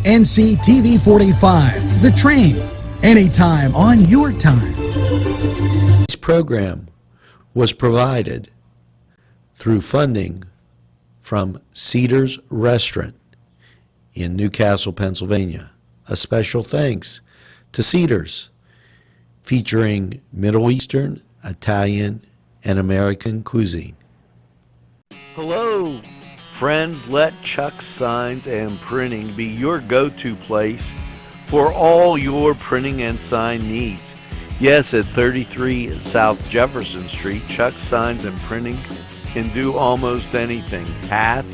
NCTV45, The Train, anytime on your time. This program was provided through funding from Cedars Restaurant in Newcastle, Pennsylvania. A special thanks to Cedars, featuring Middle Eastern, Italian, and American cuisine. Hello, friends. Let Chuck Signs and Printing be your go-to place for all your printing and sign needs. Yes, at 33 South Jefferson Street, Chuck Signs and Printing can do almost anything. Hats,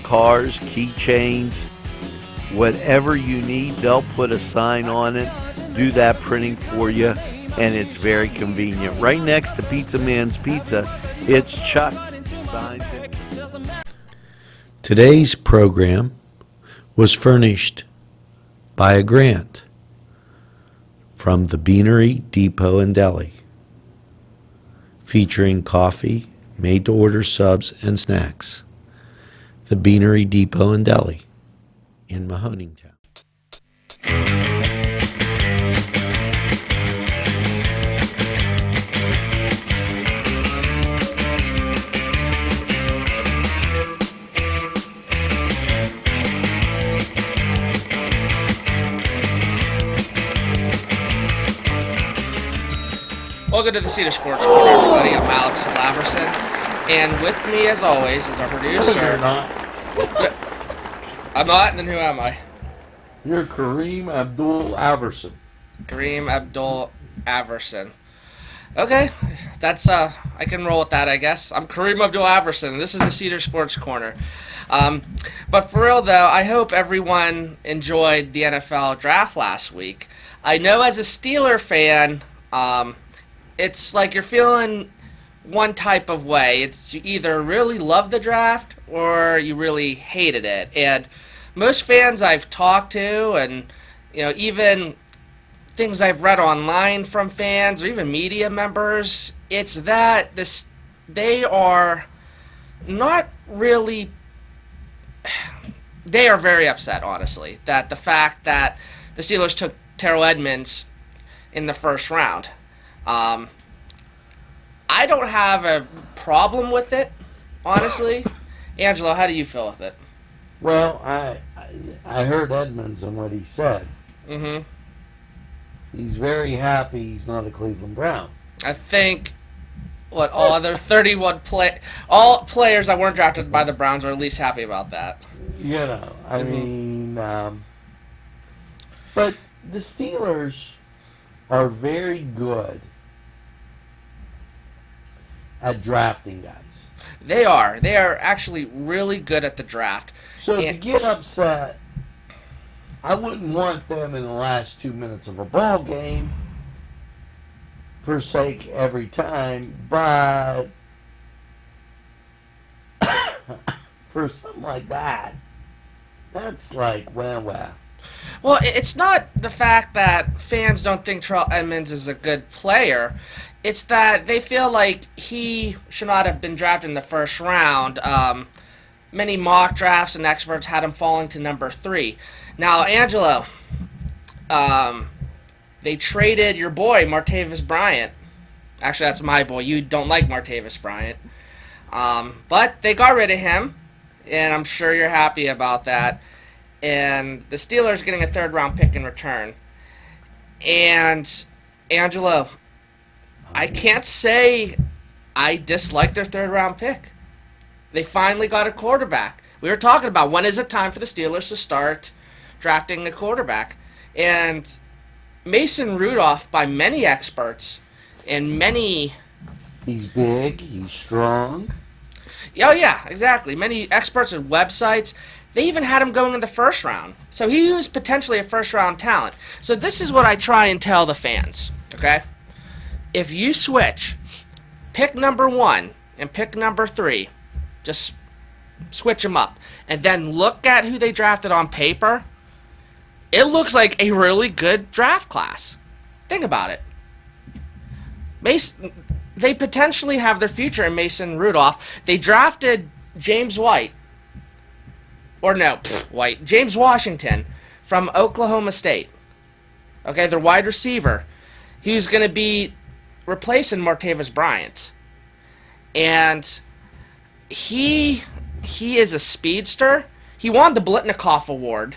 cars, keychains, whatever you need, they'll put a sign on it, do that printing for you, and it's very convenient. Right next to Pizza Man's Pizza, it's Chuck Signs and Printing. Today's program was furnished by a grant from the Beanery Depot and Deli, featuring coffee, made-to-order subs, and snacks. The Beanery Depot and Deli in Mahoningtown. Welcome to the Cedars Sports Corner, everybody. I'm Alex Laverson, and with me, as always, is our producer. You're not. I'm not, and then who am I? You're Kareem Abdul-Averson. Kareem Abdul-Averson. Okay, that's I can roll with that, I guess. I'm Kareem Abdul-Averson, and this is the Cedars Sports Corner. But for real, though, I hope everyone enjoyed the NFL draft last week. I know as a Steeler fan, it's like you're feeling one type of way. It's you either really love the draft or you really hated it. And most fans I've talked to, and even things I've read online from fans or even media members, it's that they are not really. They are very upset, honestly, that the fact that the Steelers took Terrell Edmunds in the first round. I don't have a problem with it, honestly. Angelo, how do you feel with it? Well, I heard Edmonds and what he said. Mm-hmm. He's very happy he's not a Cleveland Brown. I think all other 31 all players that weren't drafted by the Browns are at least happy about that. I mean, but the Steelers are very good at drafting guys. They are. They are actually really good at the draft. So to get upset, I wouldn't want them in the last 2 minutes of a ball game forsake every time, but for something like that, that's like, well. Well, it's not the fact that fans don't think Terrell Edmunds is a good player. It's that they feel like he should not have been drafted in the first round. Many mock drafts and experts had him falling to number 3. Now, Angelo, they traded your boy, Martavis Bryant. Actually, that's my boy. You don't like Martavis Bryant. But they got rid of him, and I'm sure you're happy about that. And the Steelers getting a third-round pick in return. And, Angelo, I can't say I dislike their third-round pick. They finally got a quarterback. We were talking about when is it time for the Steelers to start drafting a quarterback. And Mason Rudolph, by many experts, and many... He's big, he's strong. Oh, yeah, exactly. Many experts and websites, they even had him going in the first round. So he was potentially a first-round talent. So this is what I try and tell the fans, okay? If you switch pick number 1 and pick number 3, just switch them up, and then look at who they drafted on paper, it looks like a really good draft class. Think about it. They potentially have their future in Mason Rudolph. They drafted James White. White. James Washington from Oklahoma State. Okay, their wide receiver. He was going to be replacing Martavis Bryant. And he is a speedster. He won the Blitnikoff Award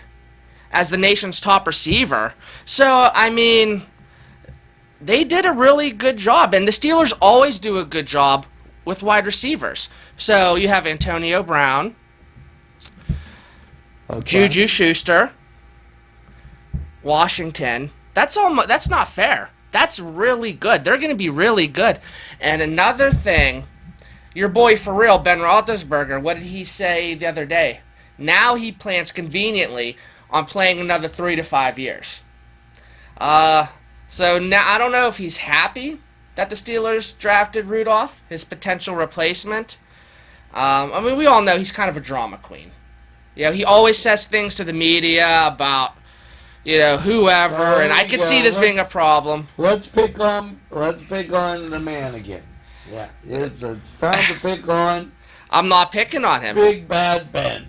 as the nation's top receiver. So, I mean, they did a really good job. And the Steelers always do a good job with wide receivers. So, you have Antonio Brown, Juju Schuster, Washington. That's not fair. That's really good. They're going to be really good. And another thing, your boy for real, Ben Roethlisberger, what did he say the other day? Now he plans conveniently on playing another 3 to 5 years. So now I don't know if he's happy that the Steelers drafted Rudolph, his potential replacement. I mean, we all know he's kind of a drama queen. You know, he always says things to the media about, you know, whoever, and I can see this being a problem. Let's pick on the man again. Yeah, it's time to pick on. I'm not picking on him. Big Bad Ben.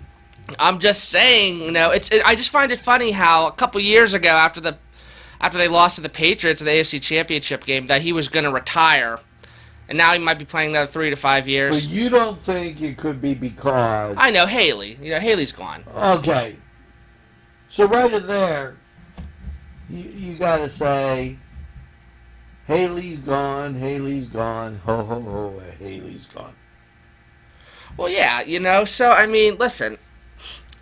I'm just saying, you know, I just find it funny how a couple years ago, after they lost to the Patriots in the AFC Championship game, that he was going to retire, and now he might be playing another 3 to 5 years. But you don't think it could be because... I know, Haley. You know, Haley's gone. Okay. So right in there, you got to say, Haley's gone, ho, ho, ho, Haley's gone. Well, yeah, you know, so, I mean, listen,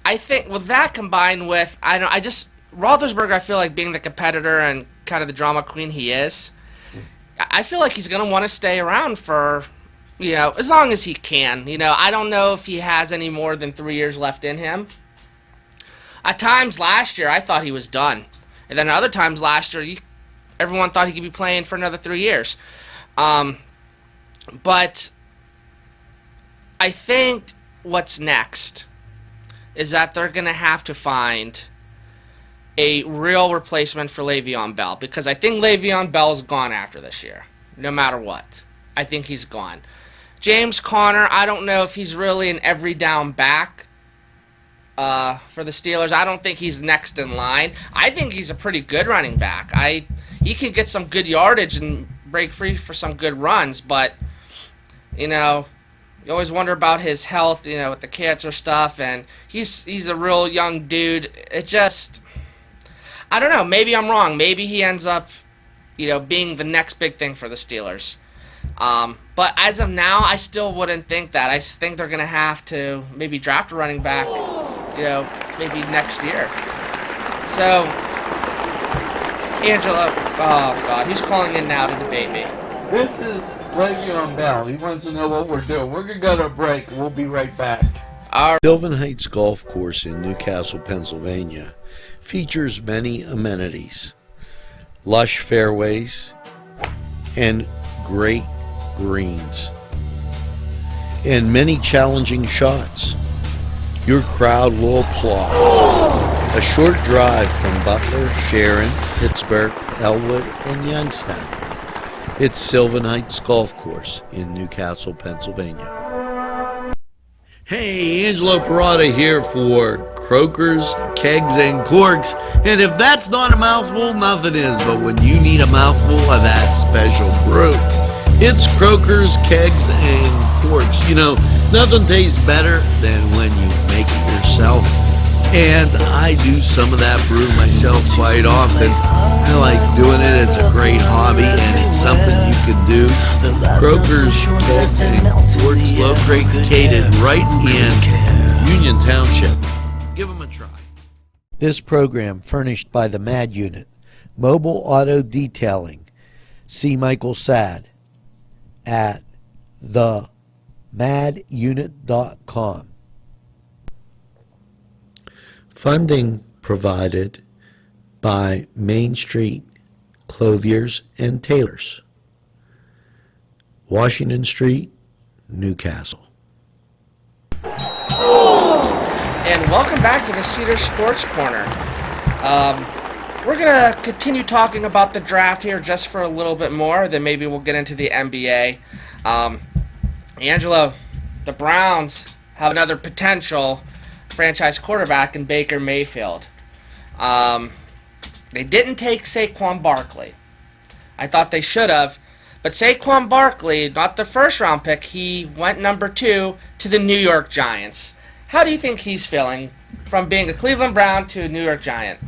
I think with that combined with, Roethlisberger, I feel like being the competitor and kind of the drama queen he is, I feel like he's going to want to stay around for, you know, as long as he can. You know, I don't know if he has any more than 3 years left in him. At times last year, I thought he was done. And then other times last year, everyone thought he could be playing for another 3 years. But I think what's next is that they're going to have to find a real replacement for Le'Veon Bell, because I think Le'Veon Bell's gone after this year, no matter what. I think he's gone. James Conner, I don't know if he's really an every down back for the Steelers. I don't think he's next in line. I think he's a pretty good running back. He can get some good yardage and break free for some good runs, but, you know, you always wonder about his health, you know, with the cancer stuff, and he's a real young dude. It just, I don't know, maybe I'm wrong. Maybe he ends up, you know, being the next big thing for the Steelers. But as of now, I still wouldn't think that. I think they're going to have to maybe draft a running back, you know, maybe next year. So, Angela, oh God, who's calling in now to debate me? This is Le'Veon Bell. He wants to know what we're doing. We're going to go to a break. We'll be right back. Sylvan Heights Golf Course in Newcastle, Pennsylvania features many amenities, lush fairways, and great greens, and many challenging shots. Your crowd will applaud. A short drive from Butler, Sharon, Pittsburgh, Elwood, and Youngstown. It's Sylvan Heights Golf Course in Newcastle, Pennsylvania. Hey, Angelo Parada here for Croakers, Kegs, and Corks. And if that's not a mouthful, nothing is. But when you need a mouthful of that special brew, it's Croakers, Kegs, and Corks. You know, nothing tastes better than when you make it yourself. And I do some of that brew myself quite often. I like doing it. It's a great hobby, and it's something you can do. Croakers, Kegs, and Corks, located right in Union Township. Give them a try. This program furnished by the MAD Unit, Mobile Auto Detailing. See Michael Sad at themadyunit.com. Funding provided by Main Street Clothiers and Tailors, Washington Street, Newcastle. And welcome back to the Cedars Sports Corner. We're going to continue talking about the draft here just for a little bit more, then maybe we'll get into the NBA. Angelo, the Browns have another potential franchise quarterback in Baker Mayfield. They didn't take Saquon Barkley. I thought they should have. But Saquon Barkley, not the first-round pick, he went number 2 to the New York Giants. How do you think he's feeling from being a Cleveland Brown to a New York Giant?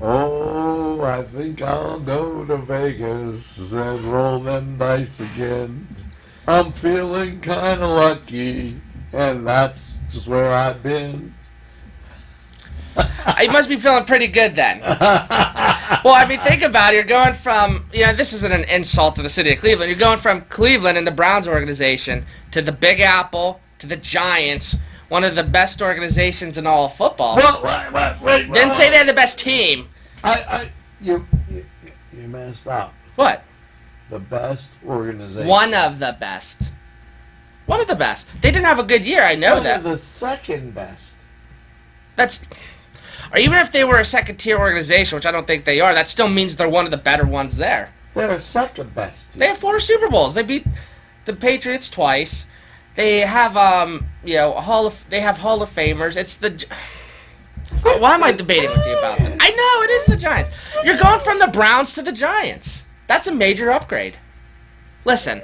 Oh, I think I'll go to Vegas and roll them dice again. I'm feeling kind of lucky, and that's just where I've been. You must be feeling pretty good then. Well, I mean, think about it. You're going from, this isn't an insult to the city of Cleveland. You're going from Cleveland and the Browns organization to the Big Apple to the Giants, one of the best organizations in all of football. Well, wait. Didn't say they're the best team. You messed up. What? The best organization. One of the best. One of the best. They didn't have a good year, I know One that. of the second best. Or even if they were a second-tier organization, which I don't think they are, that still means they're one of the better ones there. They're a second best team. They have 4 Super Bowls. They beat the Patriots twice. They have Hall of Famers. It's the. Why am I debating with you about that? I know it is the Giants. You're going from the Browns to the Giants. That's a major upgrade. Listen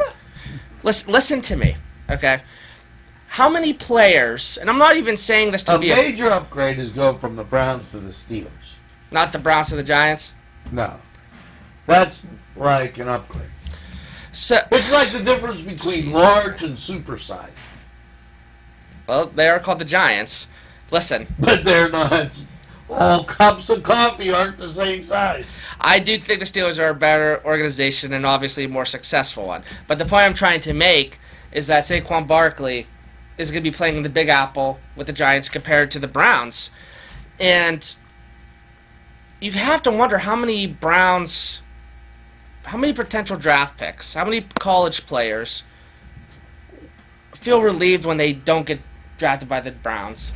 to me, okay? How many players, and I'm not even saying this to be a major upgrade is going from the Browns to the Steelers. Not the Browns to the Giants? No. That's like an upgrade. So it's like the difference between large and supersize. Well, they are called the Giants. Listen. But they're not. All cups of coffee aren't the same size. I do think the Steelers are a better organization and obviously a more successful one. But the point I'm trying to make is that Saquon Barkley is going to be playing in the Big Apple with the Giants compared to the Browns. And you have to wonder how many potential draft picks, how many college players feel relieved when they don't get drafted by the Browns,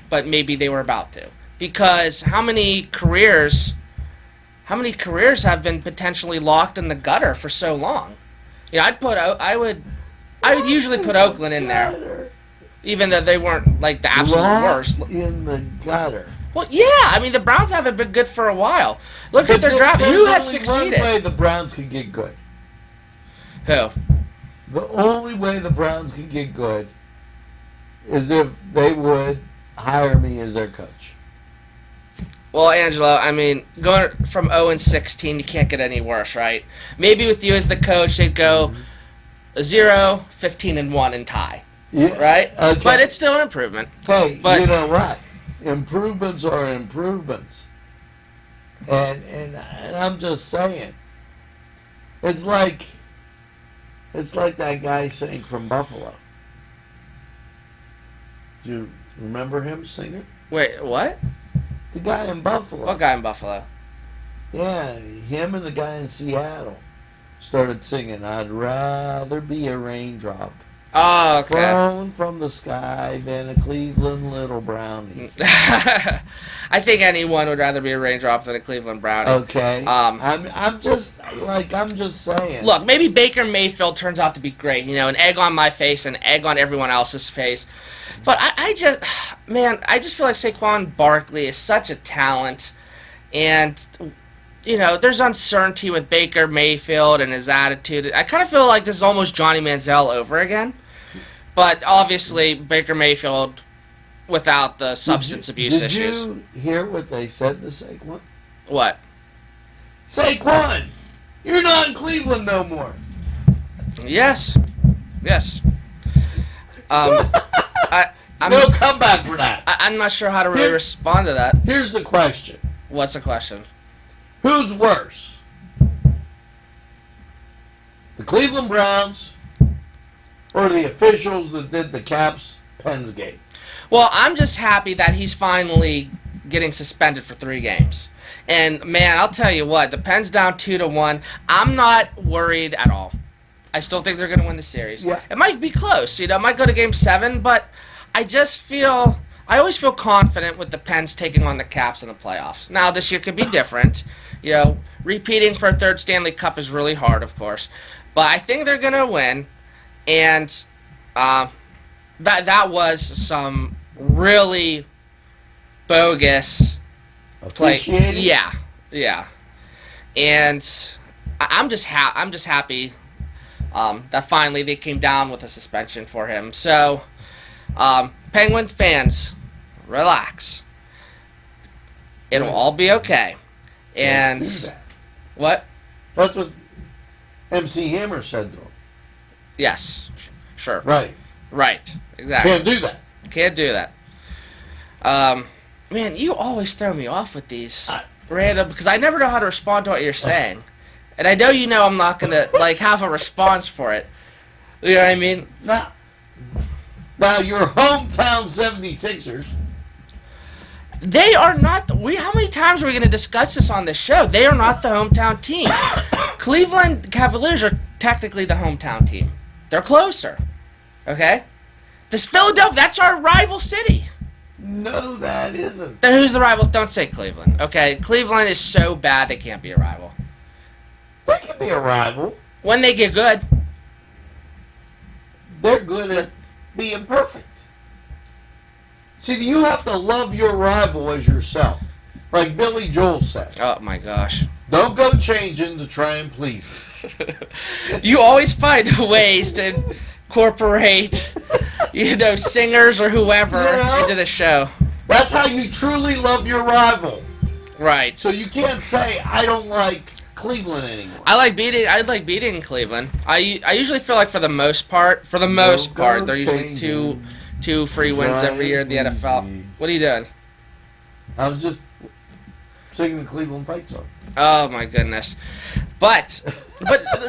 but maybe they were about to. Because how many careers have been potentially locked in the gutter for so long? I would usually put Oakland in there. Even though they weren't like the absolute worst. In the gutter. Well, yeah. I mean, the Browns haven't been good for a while. Look at their draft. Who has succeeded? The only way the Browns can get good. Who? The only way the Browns can get good is if they would hire me as their coach. Well, Angelo, I mean, going from 0-16, you can't get any worse, right? Maybe with you as the coach, they'd go 0-15-1 and tie. Yeah, right? okay. But it's still an improvement. Hey, but, you know what? Improvements are improvements. And I'm just saying. It's like that guy sang from Buffalo. Do you remember him singing? Wait, what? The guy in Buffalo. What guy in Buffalo? Yeah, him and the guy in Seattle started singing, I'd rather be a raindrop. Oh, okay. Falling from the sky than a Cleveland little brownie. I think anyone would rather be a raindrop than a Cleveland brownie. Okay. I'm just saying. Look, maybe Baker Mayfield turns out to be great. An egg on my face, an egg on everyone else's face. But I just feel like Saquon Barkley is such a talent, and there's uncertainty with Baker Mayfield and his attitude. I kind of feel like this is almost Johnny Manziel over again. But obviously, Baker Mayfield without the substance abuse issues. Did you hear what they said to Saquon? What? Saquon, you're not in Cleveland no more. Yes. I'm no comeback for that. I'm not sure how to really respond to that. Here's the question. What's the question? Who's worse? The Cleveland Browns or the officials that did the Caps Pens game? Well, I'm just happy that he's finally getting suspended for 3 games. And, man, I'll tell you what, the Pens down 2-1, I'm not worried at all. I still think they're going to win the series. Yeah. It might be close, it might go to Game 7, but I always feel confident with the Pens taking on the Caps in the playoffs. Now, this year could be different. Repeating for a 3rd Stanley Cup is really hard, of course. But I think they're going to win. And that was some really bogus play. Officiating? Yeah. And I'm just happy that finally they came down with a suspension for him. So, Penguin fans, relax. It'll all be okay. And Can't do that. what? That's what MC Hammer said to him. Yes, sure. Right. Right. Exactly. Can't do that. Can't do that. Man, you always throw me off with these random, because I never know how to respond to what you're saying. And I know you know I'm not going to, like, have a response for it. You know what I mean? Now your hometown 76ers. They are not, how many times are we going to discuss this on this show? They are not the hometown team. Cleveland Cavaliers are technically the hometown team. They're closer. Okay? This Philadelphia, that's our rival city. No, that isn't. Then who's the rivals? Don't say Cleveland. Okay? Cleveland is so bad they can't be a rival. They can be a rival. When they get good. They're good at being perfect. See, you have to love your rival as yourself. Like Billy Joel says. Oh my gosh. Don't go changing to try and please me. You always find ways to incorporate, singers or whoever into the show. That's how you truly love your rival. Right. So you can't say, I don't like Cleveland anymore. I like beating Cleveland. I usually feel like for the most part, they're usually two free wins every year in the NFL. What are you doing? I'm just singing the Cleveland fight song. Oh my goodness. But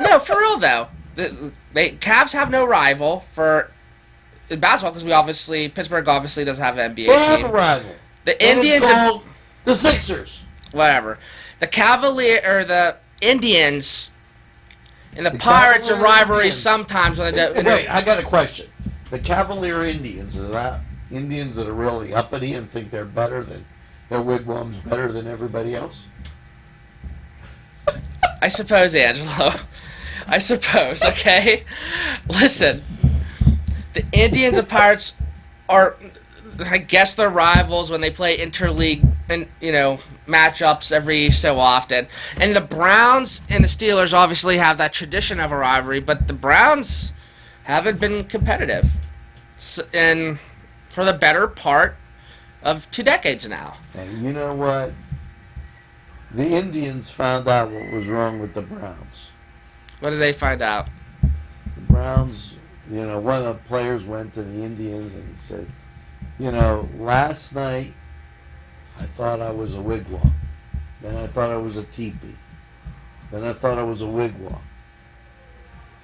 no, for real though. Cavs have no rival for basketball because Pittsburgh obviously doesn't have an NBA They have team. a rival. The And Indians it's called the Sixers. whatever. The Indians and the Pirates are Cavalier rivalry Indians. sometimes when they do. Wait, I got a question. The Cavalier Indians, are that Indians that are really uppity and think they're better than their wigwam's better than everybody else? I suppose, Angelo. I suppose, okay? Listen, the Indians and Pirates are, I guess, they're rivals when they play interleague and matchups every so often. And the Browns and the Steelers obviously have that tradition of a rivalry, but the Browns haven't been competitive and for the better part of 2 decades now. And you know what? The Indians found out what was wrong with the Browns. What did they find out? The Browns, one of the players went to the Indians and he said, last night I thought I was a wigwam. Then I thought I was a teepee. Then I thought I was a wigwam.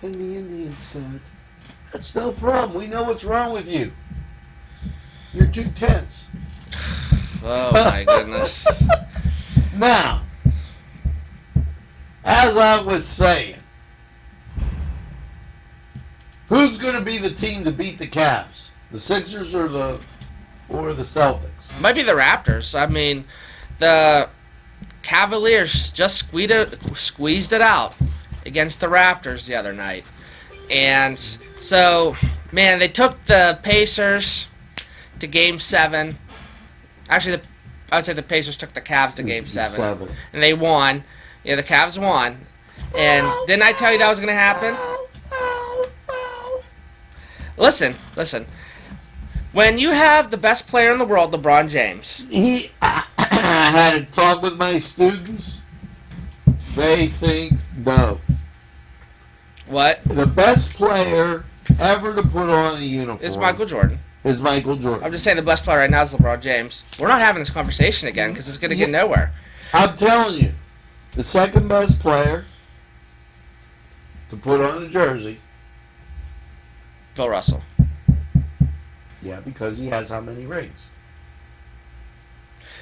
And the Indians said, that's no problem. We know what's wrong with you. You're too tense. Oh my goodness. Now, as I was saying, who's going to be the team to beat the Cavs? The Sixers or the Celtics? Might be the Raptors. I mean, the Cavaliers just squeezed it out against the Raptors the other night. And so, man, they took the Pacers to Game 7. Actually, I would say the Pacers took the Cavs to Game 7. And they won. Yeah, the Cavs won. And didn't I tell you that was going to happen? Listen. When you have the best player in the world, LeBron James. I had a talk with my students. They think no. What? The best player ever to put on a uniform It's Michael Jordan. is Michael Jordan. I'm just saying the best player right now is LeBron James. We're not having this conversation again because it's going to get nowhere. I'm telling you, the second best player to put on a jersey. Bill Russell. Yeah, because he has how many rings?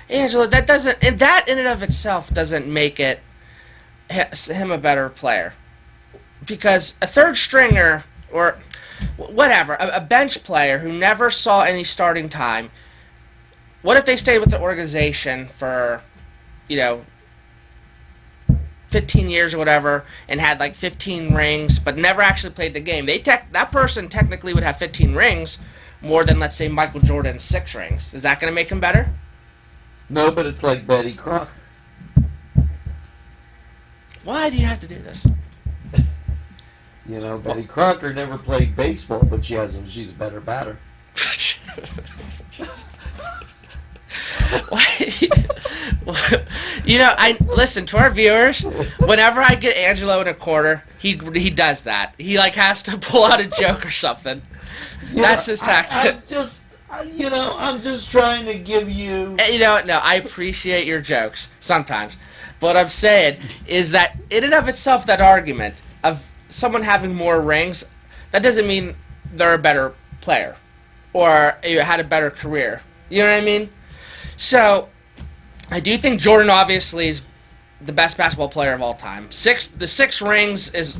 Angela, that in and of itself doesn't make it him a better player. Because a third stringer or whatever, a bench player who never saw any starting time, what if they stayed with the organization for, 15 years or whatever and had like 15 rings but never actually played the game? That person technically would have 15 rings, more than, let's say, Michael Jordan's 6 rings. Is that going to make him better? No, but it's like Betty Crocker. Why do you have to do this? You know, Betty Crocker never played baseball, but she's a better batter. You know, I listen to our viewers. Whenever I get Angelo in a corner, he does that. He like has to pull out a joke or something. That's his tactic. I'm just trying to give you. You know, no, I appreciate your jokes sometimes, but what I'm saying is that in and of itself, that argument of someone having more rings, that doesn't mean they're a better player or had a better career. You know what I mean? So, I do think Jordan obviously is the best basketball player of all time. The 6 rings is...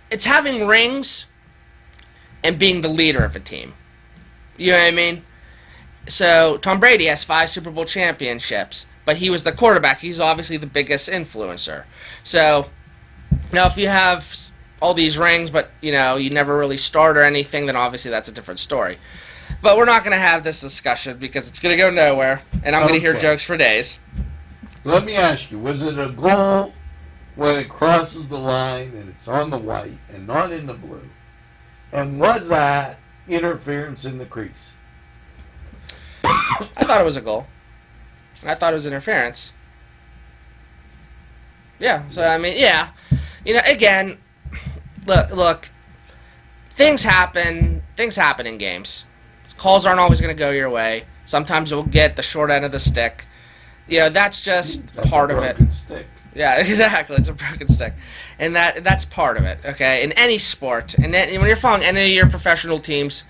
It's having rings and being the leader of a team. You know what I mean? So, Tom Brady has 5 Super Bowl championships, but he was the quarterback. He's obviously the biggest influencer. So, now if you have all these rings, but, you know, you never really start or anything, then obviously that's a different story. But we're not going to have this discussion because it's going to go nowhere, and I'm going to hear jokes for days. Let me ask you, was it a goal when it crosses the line and it's on the white and not in the blue? And was that interference in the crease? I thought it was a goal. I thought it was interference. Yeah, so I mean, yeah. You know, again, look, things happen in games. Calls aren't always going to go your way. Sometimes you'll get the short end of the stick. You know, that's just part of it. Stick. Yeah, exactly. It's a broken stick. And that's part of it, okay? In any sport. And then when you're following any of your professional teams,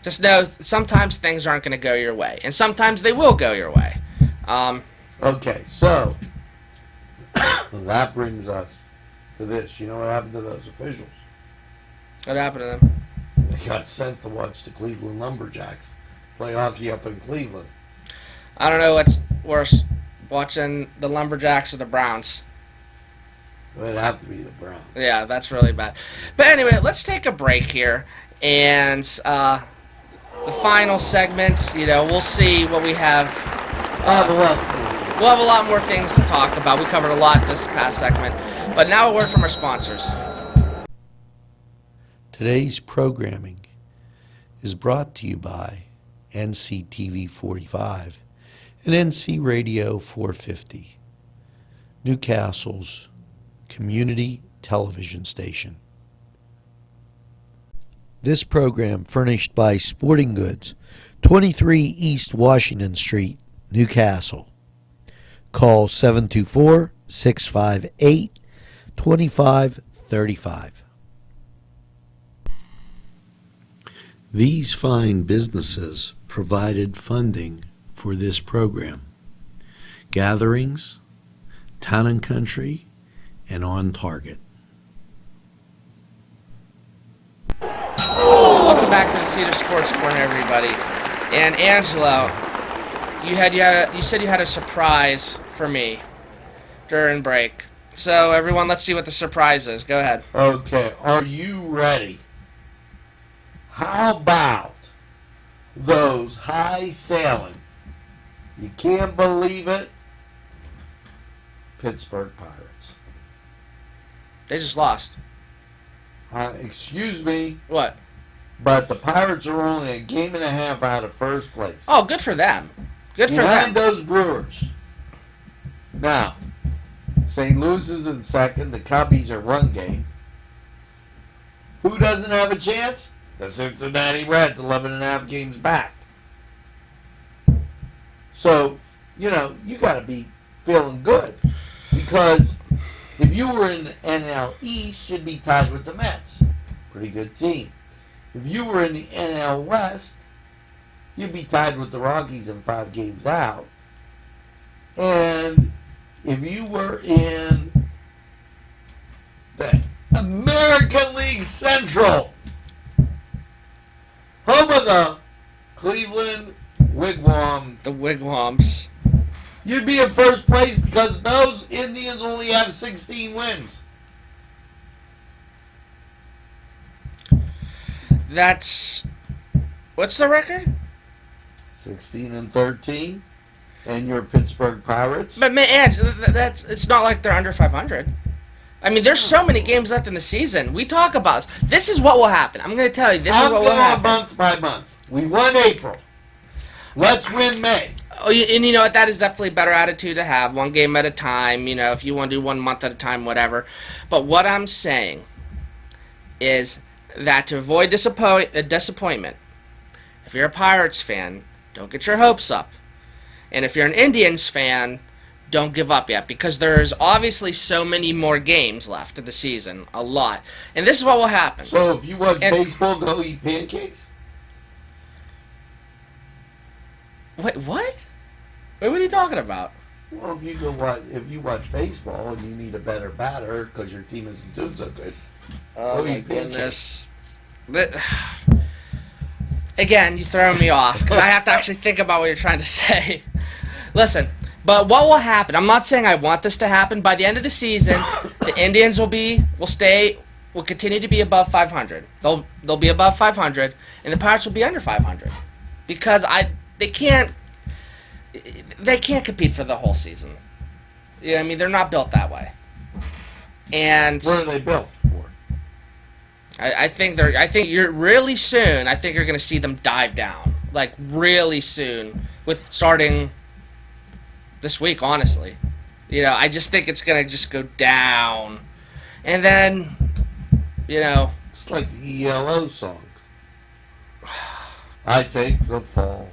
just know sometimes things aren't going to go your way. And sometimes they will go your way. Okay, so that brings us to this. You know what happened to those officials? What happened to them? They got sent to watch the Cleveland Lumberjacks play hockey up in Cleveland. I don't know what's worse, watching the Lumberjacks or the Browns. It'd have to be the Browns. Yeah, that's really bad. But anyway, let's take a break here. And the final segment, you know, we'll see what we have. We'll have a lot more things to talk about. We covered a lot this past segment. But now a word from our sponsors. Today's programming is brought to you by NCTV45 and NC Radio 450, Newcastle's community television station. This program furnished by Sporting Goods, 23 East Washington Street, Newcastle. Call 724-658-2535. These fine businesses provided funding for this program. Gatherings, Town and Country, and On Target. Welcome back to the Cedars Sports Corner, everybody. And Angelo, you said you had a surprise for me during break. So everyone, let's see what the surprise is. Go ahead. Okay, are you ready? How about those high sailing? You can't believe it. Pittsburgh Pirates. They just lost. Excuse me, What? but the Pirates are only a game and a half out of first place. Oh, good for them. Good for Behind them. those Brewers. Now, St. Louis is in second. The Cubbies are one game. Who doesn't have a chance? The Cincinnati Reds, 11 and a half games back. So, you know, you got to be feeling good. Because if you were in the NL East, you'd be tied with the Mets. Pretty good team. If you were in the NL West, you'd be tied with the Rockies and 5 games out. And if you were in the American League Central, home of the Cleveland Wigwam, The Wigwams. you'd be in first place because those Indians only have 16 wins. That's What's the record? 16-13, and your Pittsburgh Pirates. But man, Ange, it's not like they're under 500. I mean, there's so many games left in the season. We talk about this. This is what will happen. I'm going to tell you. This is what will happen. Month by month. We won April. Let's win May. Oh, and you know what? That is definitely a better attitude to have. One game at a time. You know, if you want to do 1 month at a time, whatever. But what I'm saying is that to avoid disappointment, if you're a Pirates fan, don't get your hopes up. And if you're an Indians fan, don't give up yet, because there's obviously so many more games left of the season. A lot. And this is what will happen. So if you watch baseball, go eat pancakes? Wait, what? Wait, what are you talking about? Well, if you watch baseball and you need a better batter because your team isn't doing so good, oh my goodness. Again, you throw me off because I have to actually think about what you're trying to say. Listen, but what will happen? I'm not saying I want this to happen. By the end of the season, the Indians will continue to be above 500. They'll be above 500, and the Pirates will be under 500 because they can't compete for the whole season. You know what I mean? They're not built that way. And what are they built for? I think you're really soon. I think you're going to see them dive down, like really soon, with starting this week. Honestly, you know, I just think it's going to just go down, and then, you know, it's like the ELO song. I take the fall.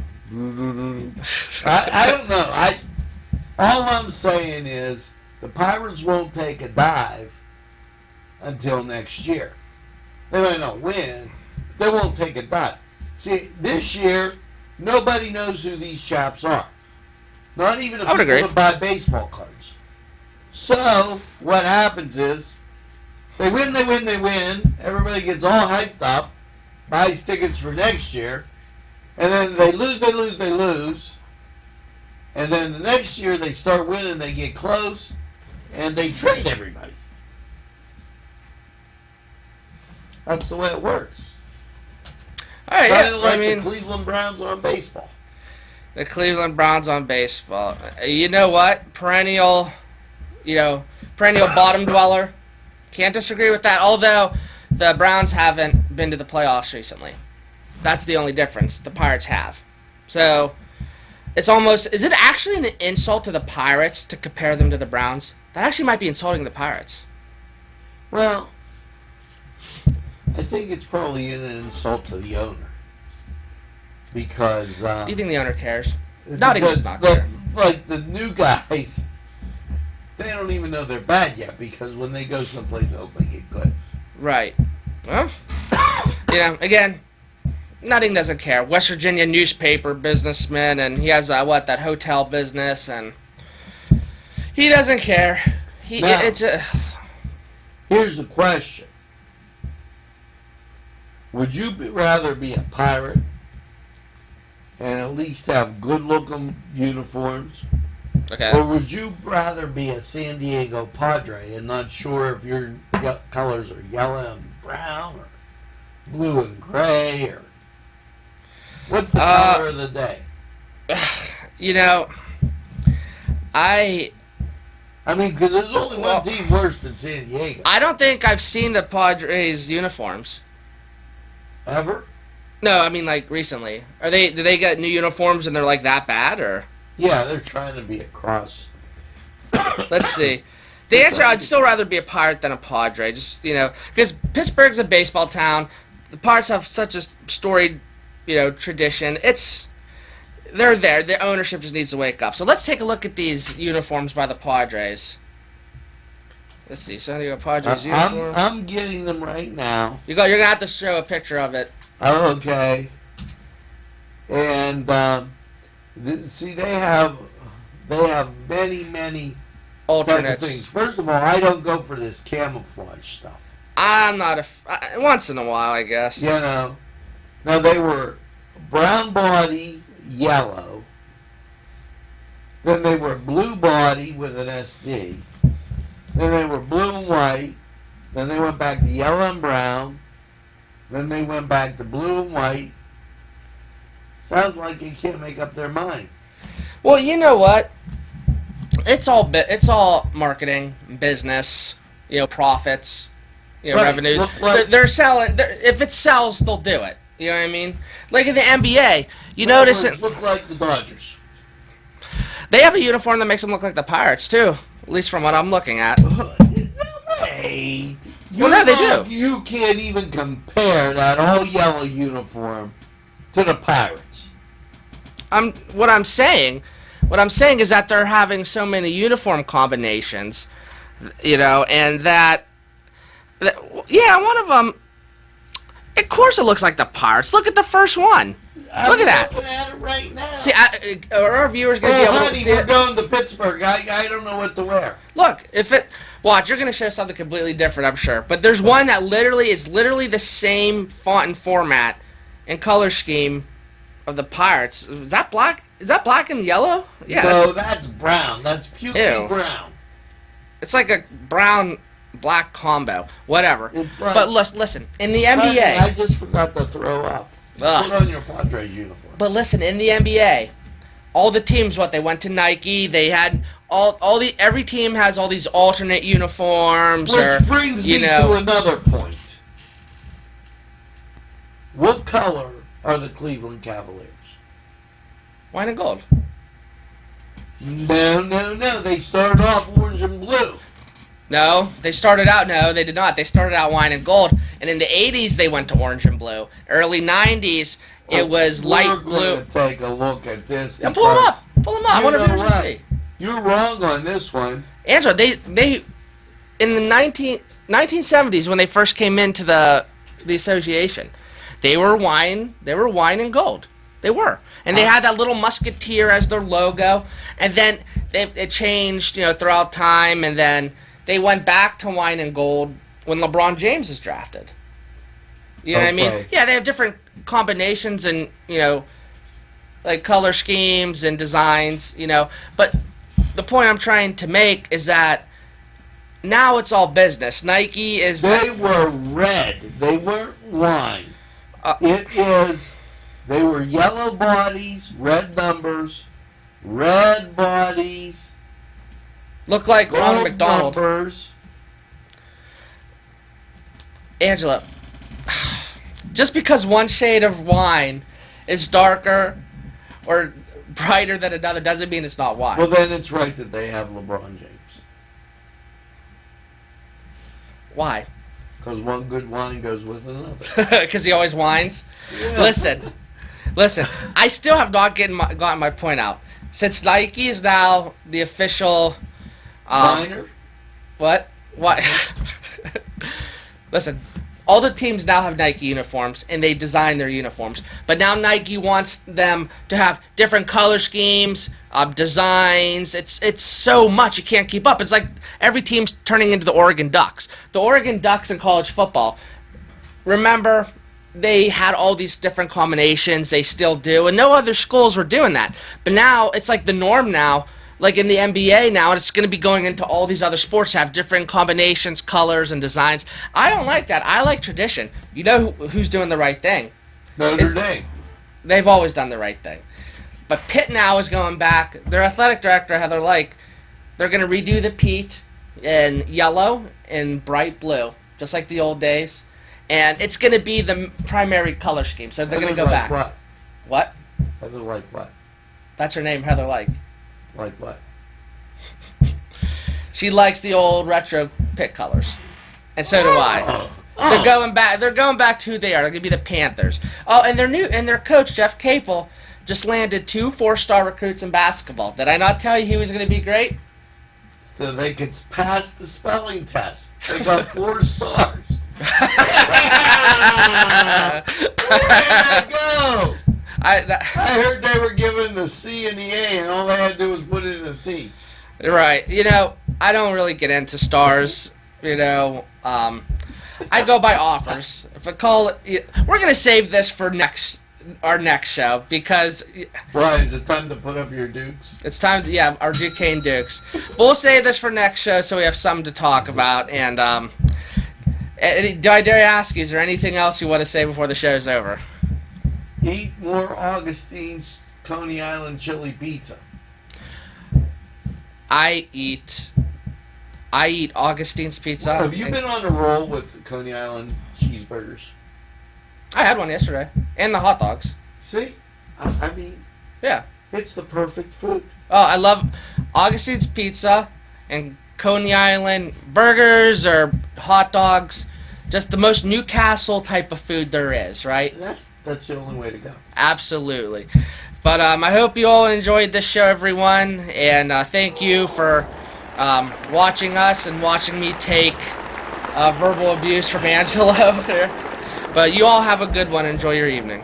I don't know. All I'm saying is the Pirates won't take a dive until next year. They might not win, but they won't take a dive. See, this year, nobody knows who these chaps are. Not even the people that buy baseball cards. So, what happens is, they win. Everybody gets all hyped up, buys tickets for next year, and then they lose. And then the next year they start winning, they get close, and they trade everybody. That's the way it works. All right, kind of like the Cleveland Browns on baseball. The Cleveland Browns on baseball. You know what? Perennial bottom dweller. Can't disagree with that. Although the Browns haven't been to the playoffs recently. That's the only difference. The Pirates have. So it's almost, is it actually an insult to the Pirates to compare them to the Browns? That actually might be insulting the Pirates. Well, I think it's probably an insult to the owner. Because... do you think the owner cares? Not even does not care. Like the new guys, they don't even know they're bad yet, because when they go someplace else, they get good. Right. Well, you know, again, Nutting doesn't care. West Virginia newspaper businessman, and he has that hotel business, and he doesn't care. Here's the question: would you rather be a Pirate and at least have good-looking uniforms, or would you rather be a San Diego Padre and not sure if your colors are yellow and brown or blue and gray, or what's the color of the day? You know, I mean, because there's only one team worse than San Diego. I don't think I've seen the Padres uniforms. Ever? No, I mean like recently. Do they get new uniforms and they're like that bad, or? Yeah, they're trying to be a cross. Let's see. The answer: I'd still rather be a Pirate than a Padre. Just because Pittsburgh's a baseball town. The Pirates have such a storied, tradition. They're there. The ownership just needs to wake up. So let's take a look at these uniforms by the Padres. Let's see. San Diego Padres uniform. I'm getting them right now. You're gonna have to show a picture of it. Oh, okay. And see, they have many alternates. Things. First of all, I don't go for this camouflage stuff. I'm not once in a while, I guess. Now they were brown body, yellow. Then they were blue body with an SD. Then they were blue and white. Then they went back to yellow and brown. Then they went back to blue and white. Sounds like you can't make up their mind. Well, you know what? It's all marketing, business, profits, Right. revenues. Look like- They're selling. If it sells, they'll do it. You know what I mean? Like in the NBA, you notice it. Look like the Dodgers. They have a uniform that makes them look like the Pirates too. At least from what I'm looking at. Hey, Well, no, they do. You can't even compare that all yellow uniform to the Pirates. What I'm saying is that they're having so many uniform combinations, and that one of them. Of course, it looks like the Pirates. Look at the first one. Look at that. I'm looking at it right now. See, are our viewers going to be able to honey, see we're it? going to Pittsburgh. I don't know what to wear. Look, watch, you're going to show something completely different, I'm sure. But there's one that is literally the same font and format and color scheme of the Pirates. Is that black? Is that black and yellow? Yeah. No, that's brown. That's pukey Ew. brown. It's like a brown-black combo. Whatever. It's like, But listen, in the honey, NBA... I just forgot to throw up. Ugh. Put on your Padres uniform. But listen, in the NBA, all the teams, they went to Nike. They had every team has all these alternate uniforms. Which brings me to another point. What color are the Cleveland Cavaliers? Wine and gold. No. They started off orange and blue. No, they started out. No, they did not. They started out wine and gold, and in the '80s they went to orange and blue. Early '90s it was light blue. We're going to take a look at this. Yeah, pull them up. Pull them up. I want to see. You're wrong on this one. Angela, they in the 1970s when they first came into the association, they were wine and gold. They were. And they had that little musketeer as their logo, and then it changed, throughout time, and then they went back to wine and gold when LeBron James is drafted. You know what I mean? Yeah, they have different combinations and, like color schemes and designs, but the point I'm trying to make is that now it's all business. Nike is... They were red. They weren't wine. They were yellow bodies, red numbers, red bodies. Look like Ronald gold McDonald. Numbers. Angela, just because one shade of wine is darker or brighter than another doesn't mean it's not wine. Well, then it's right that they have LeBron James. Why? Because one good wine goes with another. Because he always whines? Yeah. Listen. I still have not gotten my point out. Since Nike is now the official... Minor? What? Listen, all the teams now have Nike uniforms, and they design their uniforms. But now Nike wants them to have different color schemes, designs. It's so much, you can't keep up. It's like every team's turning into the Oregon Ducks. The Oregon Ducks in college football, remember, they had all these different combinations. They still do, and no other schools were doing that. But now, it's like the norm now. Like in the NBA now, it's going to be going into all these other sports to have different combinations, colors, and designs. I don't like that. I like tradition. You know who's doing the right thing? Notre Dame. They've always done the right thing. But Pitt now is going back. Their athletic director, Heather Lyke, they're going to redo the Pete in yellow and bright blue, just like the old days. And it's going to be the primary color scheme. So they're going to go back. What? Heather Lyke what? That's her name, Heather Lyke. Like what? She likes the old retro Pitt colors, and so do I. They're going back. They're going back to who they are. They're going to be the Panthers. Oh, and their coach Jeff Capel just landed 2 4-star recruits in basketball. Did I not tell you he was going to be great? So they could pass the spelling test. They got 4 stars. There you go. I heard they were given the C and the A, and all they had to do was put it in a T. Right. I don't really get into stars. I go by offers. If I call it, we're gonna save this for our next show because. Right. Is it time to put up your Dukes? It's time. Our Duquesne Dukes. We'll save this for next show so we have something to talk about. And do I dare ask you? Is there anything else you want to say before the show's over? Eat more Augustine's Coney Island chili pizza. I eat Augustine's pizza. Have you been on a roll with Coney Island cheeseburgers? I had one yesterday. And the hot dogs. See? I mean, Yeah. it's the perfect food. Oh, I love Augustine's pizza and Coney Island burgers or hot dogs. Just the most Newcastle type of food there is, right? That's the only way to go. Absolutely. But I hope you all enjoyed this show, everyone. And thank you for watching us and watching me take verbal abuse from Angelo here. But you all have a good one. Enjoy your evening.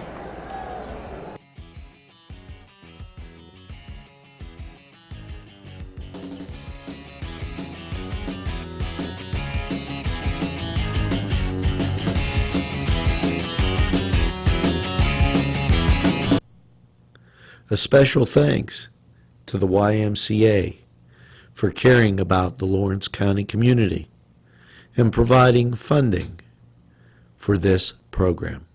A special thanks to the YMCA for caring about the Lawrence County community and providing funding for this program.